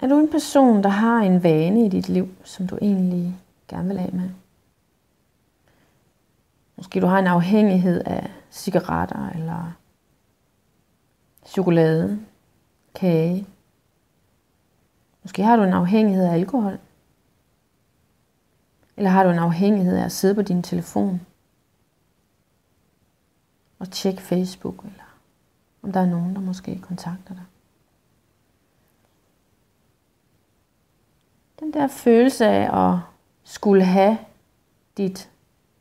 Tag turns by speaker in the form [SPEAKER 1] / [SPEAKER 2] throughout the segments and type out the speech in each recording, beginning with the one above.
[SPEAKER 1] Er du en person, der har en vane i dit liv, som du egentlig gerne vil af med? Måske du har en afhængighed af cigaretter eller chokolade, kage. Måske har du en afhængighed af alkohol. Eller har du en afhængighed af at sidde på din telefon og tjekke Facebook, eller om der er nogen, der måske kontakter dig. Den der følelse af at skulle have dit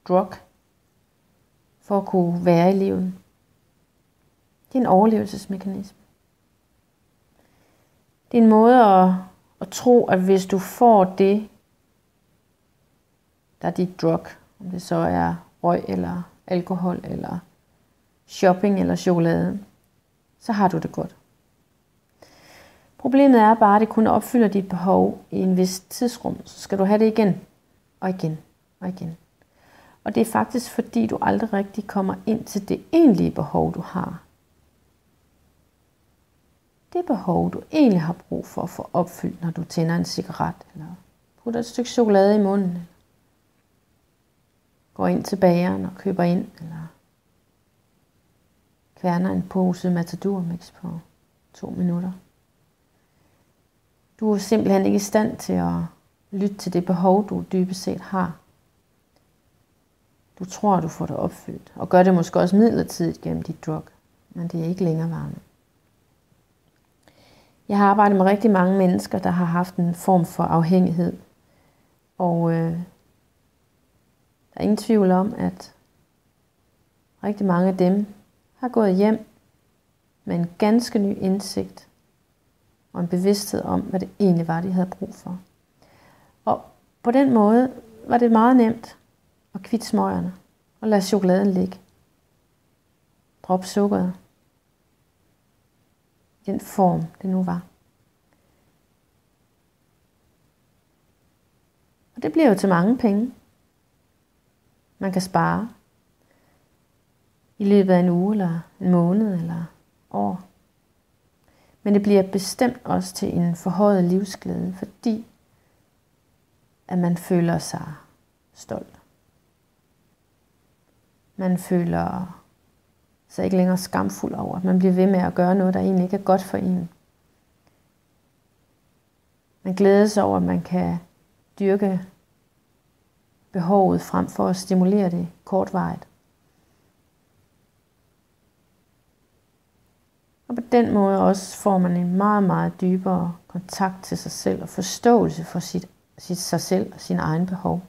[SPEAKER 1] drug for at kunne være i livet, det er en overlevelsesmekanisme. Det er en måde at tro, at hvis du får det, der er dit drug, om det så er røg eller alkohol eller shopping eller chokolade, så har du det godt. Problemet er bare, at det kun opfylder dit behov i en vis tidsrum. Så skal du have det igen og igen og igen. Og det er faktisk fordi, du aldrig rigtig kommer ind til det egentlige behov, du har. Det behov, du egentlig har brug for at få opfyldt, når du tænder en cigaret, eller putter et stykke chokolade i munden, går ind til bageren og køber ind, eller kværner en pose Matador-mix på 2 minutter. Du er simpelthen ikke i stand til at lytte til det behov, du dybest set har. Du tror, at du får det opfyldt, og gør det måske også midlertidigt gennem dit drug, men det er ikke længerevarende. Jeg har arbejdet med rigtig mange mennesker, der har haft en form for afhængighed, og der er ingen tvivl om, at rigtig mange af dem har gået hjem med en ganske ny indsigt og en bevidsthed om, hvad det egentlig var, de havde brug for. Og på den måde var det meget nemt at kvitte smøgerne og lade chokoladen ligge. Drop sukkeret. I den form, det nu var. Og det bliver jo til mange penge. Man kan spare i løbet af en uge, eller en måned, eller år. Men det bliver bestemt også til en forhøjet livsglæde, fordi at man føler sig stolt. Man føler sig ikke længere skamfuld over, at man bliver ved med at gøre noget, der egentlig ikke er godt for en. Man glæder sig over, at man kan dyrke behovet frem for at stimulere det kortvarigt. Og på den måde også får man en meget, meget dybere kontakt til sig selv og forståelse for sig selv og sine egne behov.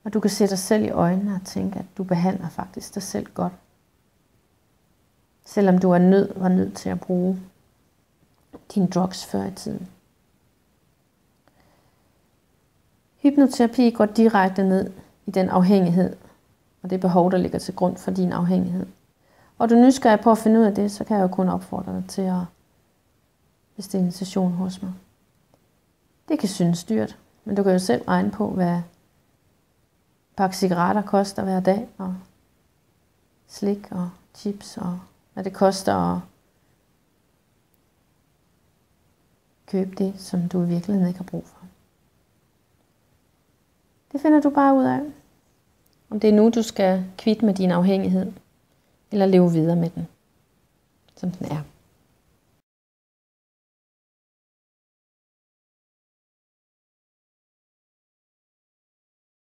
[SPEAKER 1] Og du kan se dig selv i øjnene og tænke, at du behandler faktisk dig selv godt. Selvom du var nødt til at bruge dine drugs før i tiden. Hypnoterapi går direkte ned i den afhængighed og det behov, der ligger til grund for din afhængighed. Og du er nysgerrig på at finde ud af det, så kan jeg jo kun opfordre dig til at bestille en session hos mig. Det kan synes dyrt, men du kan jo selv regne på, hvad en pakke cigaretter koster hver dag, og slik og chips, og hvad det koster at købe det, som du i virkeligheden ikke har brug for. Det finder du bare ud af. Om det er nu, du skal kvitte med din afhængighed, eller leve videre med den, som den er.